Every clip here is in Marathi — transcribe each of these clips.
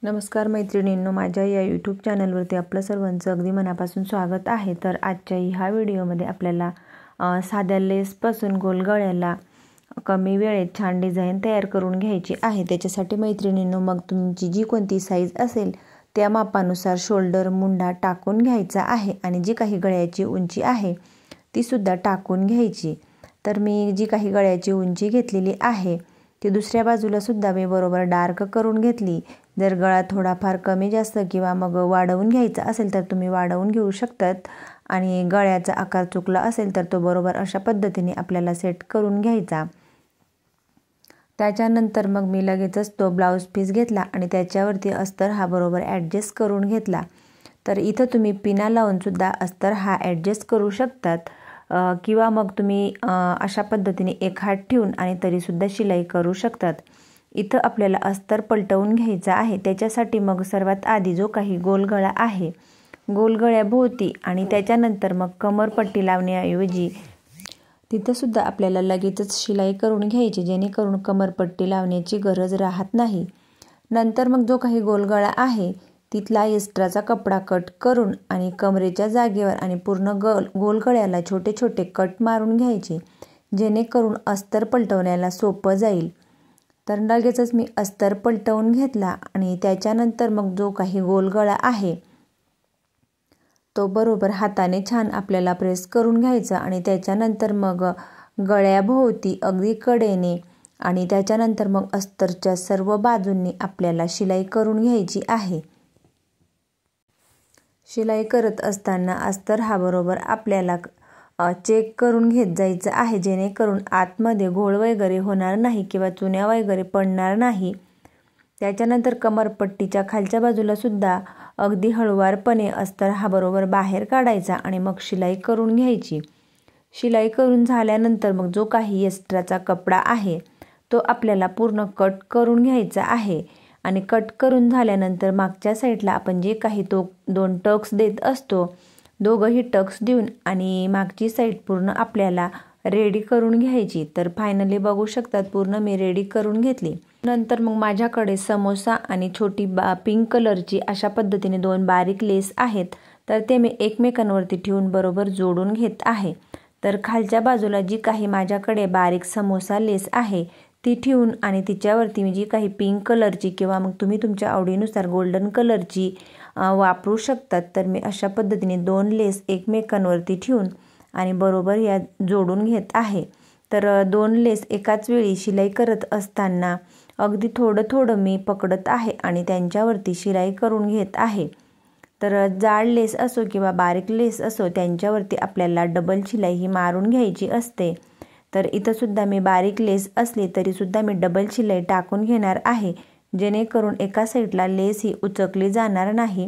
नमस्कार मैत्रिणींनो, माझ्या या यूट्यूब चॅनलवरती आपलं सर्वांचं अगदी मनापासून स्वागत आहे। तर आजच्या ह्या व्हिडिओमध्ये आपल्याला साध्या लेसपासून गोल गळ्याला कमी वेळेत छान डिझाईन तयार करून घ्यायची आहे। त्याच्यासाठी मैत्रिणींनो, मग तुमची जी कोणती साईज असेल त्या मापानुसार शोल्डर मुंडा टाकून घ्यायचा आहे आणि जी काही गळ्याची उंची आहे ती सुद्धा टाकून घ्यायची। तर मी जी काही गळ्याची उंची घेतलेली आहे ती दुसऱ्या बाजूला सुद्धा मी बरोबर डार्क करून घेतली। जर गळा थोडाफार कमी जास्त किंवा मग वाढवून घ्यायचा असेल तर तुम्ही वाढवून घेऊ शकतात आणि गळ्याचा आकार चुकला असेल तर तो बरोबर अशा पद्धतीने आपल्याला सेट करून घ्यायचा। त्याच्यानंतर मग मी लगेचच तो ब्लाउज पीस घेतला आणि त्याच्यावरती अस्तर हा बरोबर ॲडजस्ट करून घेतला। तर इथं तुम्ही पिना लावून सुद्धा अस्तर हा ॲडजस्ट करू शकतात किंवा मग तुम्ही अशा पद्धतीने एक हात ठेवून आणि तरीसुद्धा शिलाई करू शकतात। इथं आपल्याला अस्तर पलटवून घ्यायचा आहे। त्याच्यासाठी मग सर्वात आधी जो काही गोल गळा आहे गोल गळ्याभोवती आणि त्याच्यानंतर मग कमरपट्टी लावण्याऐवजी तिथं सुद्धा आपल्याला लगेचच शिलाई करून घ्यायची, जेणेकरून कमरपट्टी लावण्याची गरज राहत नाही। नंतर मग जो काही गोल गळा आहे तिथला एक्स्ट्राचा कपडा कट करून आणि कमरेच्या जागेवर आणि पूर्ण गोल गळ्याला छोटे छोटे कट मारून घ्यायचे, जेणेकरून अस्तर पलटवण्याला सोपं जाईल। तर लगेचच मी अस्तर पलटवून घेतला आणि त्याच्यानंतर मग जो काही गोल गळा आहे तो बरोबर हाताने छान आपल्याला प्रेस करून घ्यायचा आणि त्याच्यानंतर मग गळ्याभोवती अगदी कडेने आणि त्याच्यानंतर मग अस्तरच्या सर्व बाजूंनी आपल्याला शिलाई करून घ्यायची आहे। शिलाई करत असताना अस्तर हा बरोबर आपल्याला चेक करून घेत जायचं आहे, जेणेकरून आतमध्ये घोळ वगैरे होणार नाही किंवा चुन्या वगैरे पडणार नाही। त्याच्यानंतर कमरपट्टीच्या खालच्या बाजूला सुद्धा अगदी हळूवारपणे अस्तर हा बरोबर बाहेर काढायचा आणि मग शिलाई करून घ्यायची। शिलाई करून झाल्यानंतर मग जो काही एक्स्ट्राचा कपडा आहे तो आपल्याला पूर्ण कट करून घ्यायचा आहे आणि कट करून झाल्यानंतर मागच्या साईडला आपण जे काही तो 2 टक्स देत असतो दोघंही टक्स देऊन आणि मागची साईड पूर्ण आपल्याला रेडी करून घ्यायची। तर फायनली बघू शकतात पूर्ण मी रेडी करून घेतली। नंतर मग माझ्याकडे समोसा आणि छोटी पिंक कलरची अशा पद्धतीने 2 बारीक लेस आहेत, तर ते मी एकमेकांवरती ठेवून बरोबर जोडून घेत आहे। तर खालच्या बाजूला जी काही माझ्याकडे बारीक समोसा लेस आहे ती ठेवून आणि तिच्यावरती मी जी काही पिंक कलरची किंवा मग तुम्ही तुमच्या आवडीनुसार गोल्डन कलरची वापरू शकतात, तर मी अशा पद्धतीने 2 लेस एकमेकांवरती ठेवून आणि बरोबर या जोडून घेत आहे। तर 2 लेस एकाच वेळी शिलाई करत असताना अगदी थोडं थोडं मी पकडत आहे आणि त्यांच्यावरती शिलाई करून घेत आहे। तर जाड लेस असो किंवा बारीक लेस असो त्यांच्यावरती आपल्याला डबल शिलाई ही मारून घ्यायची असते। तर इथं सुद्धा मी बारीक लेस असली तरी सुद्धा मी डबल शिलाई टाकून घेणार आहे, जेणेकरून एका साईडला लेस ही उचकली जाणार नाही।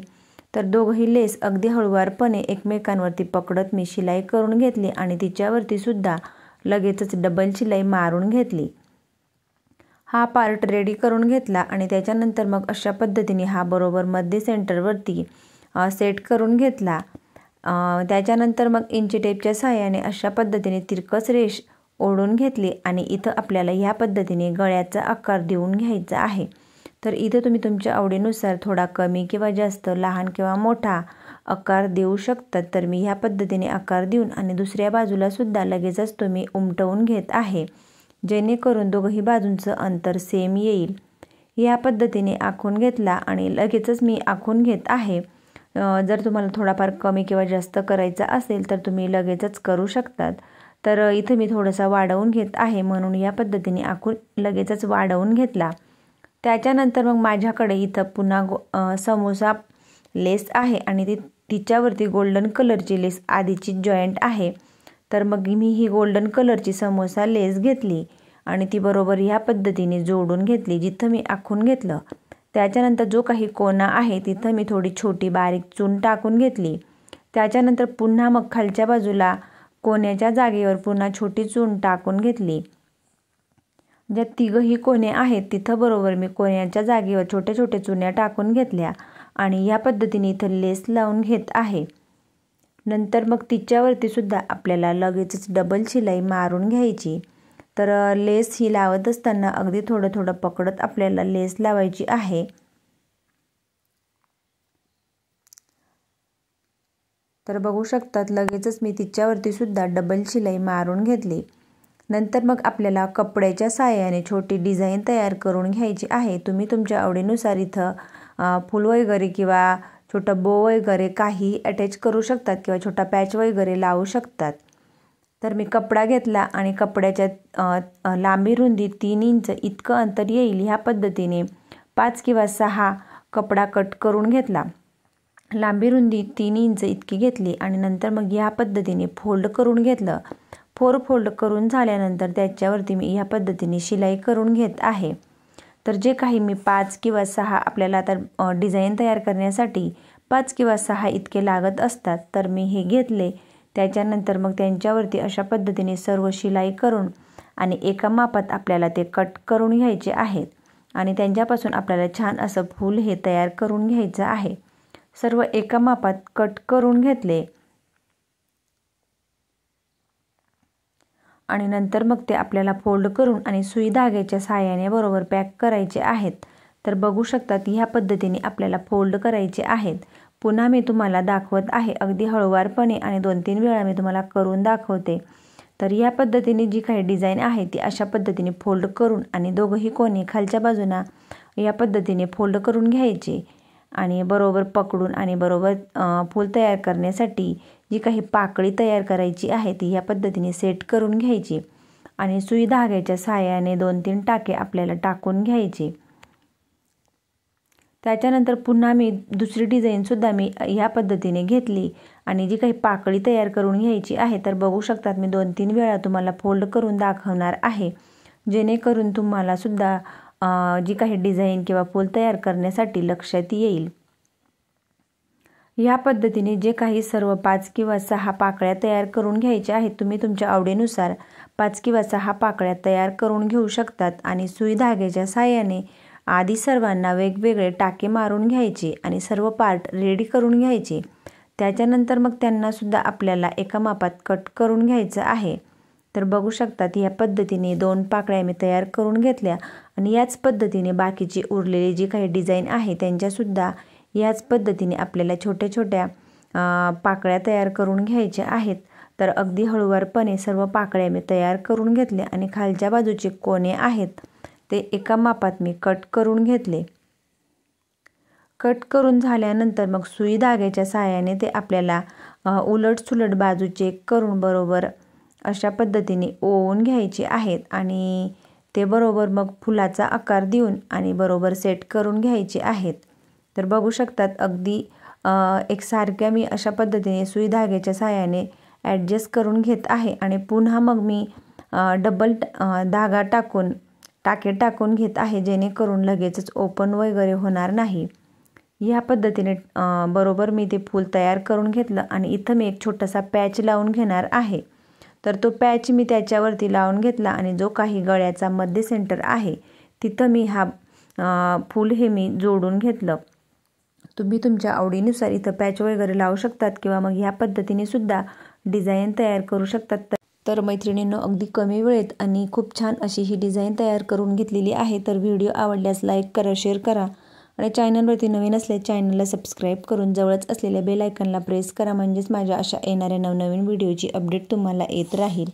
तर दोघंही लेस अगदी हळूवारपणे एकमेकांवरती पकडत मी शिलाई करून घेतली आणि तिच्यावरती सुद्धा लगेचच डबल शिलाई मारून घेतली। हा पार्ट रेडी करून घेतला आणि त्याच्यानंतर मग अशा पद्धतीने हा बरोबर मध्य सेंटरवरती सेट करून घेतला। त्याच्यानंतर मग इंची टेपच्या सहाय्याने अशा पद्धतीने तिरकस रेष ओढून घेतली आणि इथं आपल्याला ह्या पद्धतीने गळ्याचा आकार देऊन घ्यायचा आहे। तर इथं तुम्ही तुमच्या आवडीनुसार थोडा कमी किंवा जास्त लहान किंवा मोठा आकार देऊ शकतात। तर मी ह्या पद्धतीने आकार देऊन आणि दुसऱ्या बाजूला सुद्धा लगेचच तुम्ही उमटवून घेत आहे, जेणेकरून दोघंही बाजूंचं अंतर सेम येईल। या पद्धतीने आखून घेतला आणि लगेचच मी आखून घेत आहे। जर तुम्हाला थोडाफार कमी किंवा जास्त करायचा असेल तर तुम्ही लगेचच करू शकतात। तर इथं मी थोडासा वाढवून घेत आहे, म्हणून या पद्धतीने आखून लगेचच वाढवून घेतला। त्याच्यानंतर मग माझ्याकडे इथं पुन्हा समोसा लेस आहे आणि तिच्यावरती गोल्डन कलरची लेस आधीची जॉईंट आहे। तर मग मी ही गोल्डन कलरची समोसा लेस घेतली आणि ती बरोबर ह्या पद्धतीने जोडून घेतली जिथं मी आखून घेतलं। त्याच्यानंतर जो काही कोना आहे तिथं मी थोडी छोटी बारीक चून टाकून घेतली। त्याच्यानंतर पुन्हा मग खालच्या बाजूला कोण्याच्या जागेवर पुन्हा छोटी चून टाकून घेतली। ज्या तिघही कोणे आहेत तिथं बरोबर मी कोण्याच्या जागेवर छोट्या छोट्या चुन्या टाकून घेतल्या आणि या पद्धतीने इथं लेस लावून घेत आहे। नंतर मग तिच्यावरती सुद्धा आपल्याला लगेचच डबल शिलाई मारून घ्यायची। तर लेस ही लावत असताना अगदी थोडं थोडं पकडत आपल्याला लेस लावायची आहे। तर बघू शकतात लगेचच मी तिच्यावरती सुद्धा डबल शिलाई मारून घेतली। नंतर मग आपल्याला कपड्याच्या साहाय्याने छोटी डिझाईन तयार करून घ्यायची आहे। तुम्ही तुमच्या आवडीनुसार इथं फूल वगैरे किंवा छोटा बो वगैरे काही अटॅच करू शकतात किंवा छोटा पॅच वगैरे लावू शकतात। तर मी कपडा घेतला आणि कपड्याच्या लांबी रुंदी 3 इंच इतकं अंतर येईल ह्या पद्धतीने 5 किंवा 6 कपडा कट करून घेतला। लांबी रुंदी 3 इंच इतकी घेतली आणि नंतर मग ह्या पद्धतीने फोल्ड करून घेतलं। 4 फोल्ड करून झाल्यानंतर त्याच्यावरती मी ह्या पद्धतीने शिलाई करून घेत आहे। तर जे काही मी 5 किंवा 6 आपल्याला आता डिझाईन तयार करण्यासाठी 5 किंवा 6 इतके लागत असतात, तर मी हे घेतले। त्याच्यानंतर मग त्यांच्यावरती अशा पद्धतीने सर्व शिलाई करून आणि एका मापात आपल्याला ते कट करून घ्यायचे आहेत आणि त्यांच्यापासून आपल्याला छान असं फूल हे तयार करून घ्यायचं आहे। सर्व एका मापात कट करून घेतले आणि नंतर मग ते आपल्याला फोल्ड करून आणि सुई धाग्याच्या साहाय्याने बरोबर पॅक करायचे आहेत। तर बघू शकतात ह्या पद्धतीने आपल्याला फोल्ड करायचे आहेत। पुन्हा मी तुम्हाला दाखवत आहे अगदी हळूवारपणे आणि 2-3 वेळा मी तुम्हाला करून दाखवते। तर या पद्धतीने जी काही डिझाईन आहे ती अशा पद्धतीने फोल्ड करून आणि दोघंही कोणी खालच्या बाजूला या पद्धतीने फोल्ड करून घ्यायचे आणि बरोबर पकडून आणि बरोबर फूल तयार करण्यासाठी जी काही पाकळी तयार करायची आहे ती या पद्धतीने सेट करून घ्यायची आणि सुई धाग्याच्या साहाय्याने 2-3 टाके आपल्याला टाकून घ्यायचे। त्याच्यानंतर पुन्हा मी दुसरी डिझाईनसुद्धा मी ह्या पद्धतीने घेतली आणि जी काही पाकळी तयार करून घ्यायची आहे। तर बघू शकतात मी 2-3 वेळा तुम्हाला फोल्ड करून दाखवणार आहे, जेणेकरून तुम्हाला सुद्धा जी काही डिझाईन किंवा फूल तयार करण्यासाठी लक्षात येईल। या पद्धतीने जे काही सर्व 5 किंवा 6 पाकळ्या तयार करून घ्यायच्या आहेत, तुम्ही तुमच्या आवडीनुसार 5 किंवा 6 पाकळ्या तयार करून घेऊ शकतात आणि सुई धाग्याच्या साहाय्याने आधी सर्वांना वेगवेगळे टाके मारून घ्यायचे आणि सर्व पार्ट रेडी करून घ्यायचे। त्याच्यानंतर मग त्यांना सुद्धा आपल्याला एका मापात कट करून घ्यायचं आहे। तर बघू शकतात या पद्धतीने 2 पाकळ्या मी तयार करून घेतल्या आणि याच पद्धतीने बाकीची उरलेली जी काही डिझाईन आहे त्यांच्यासुद्धा याच पद्धतीने आपल्याला छोट्या छोट्या पाकळ्या तयार करून घ्यायच्या आहेत। तर अगदी हळूवारपणे सर्व पाकळ्या मी तयार करून घेतल्या आणि खालच्या बाजूचे कोने आहेत ते एका मापात मी कट करून घेतले। कट करून झाल्यानंतर मग सुई धाग्याच्या साहाय्याने ते आपल्याला उलट सुलट बाजू चेक करून बरोबर अशा पद्धतीने ओवून घ्यायचे आहेत आणि ते बरोबर मग फुलाचा आकार देऊन आणि बरोबर सेट करून घ्यायचे आहेत। तर बघू शकतात अगदी एकसारख्या मी अशा पद्धतीने सुई धाग्याच्या साहाय्याने ॲडजस्ट करून घेत आहे आणि पुन्हा मग मी डबल धागा टाकून टाके टाकून घेत आहे, जेणेकरून लगेचच ओपन वगैरे होणार नाही। या पद्धतीने बरोबर मी ते फूल तयार करून घेतलं आणि इथं मी एक छोटासा पॅच लावून घेणार आहे। तर तो पॅच मी त्याच्यावरती लावून घेतला आणि जो काही गळ्याचा मध्य सेंटर आहे तिथं मी हा फूल हे मी जोडून घेतलं। तुम्ही तुमच्या आवडीनुसार इथं पॅच वगैरे लावू शकतात किंवा मग ह्या पद्धतीने सुद्धा डिझाईन तयार करू शकतात। तर मैत्रिणींनो अगदी कमी वेळेत आणि खूप छान अशी ही डिझाईन तयार करून घेतलेली आहे। तर व्हिडिओ आवडल्यास लाईक करा, शेअर करा आणि चॅनलवरती नवीन असल्यास चॅनलला सबस्क्राईब करून जवळच असलेल्या बेल आयकॉनला प्रेस करा, म्हणजेच माझ्या अशा येणाऱ्या नवनवीन व्हिडिओची अपडेट तुम्हाला येत राहील।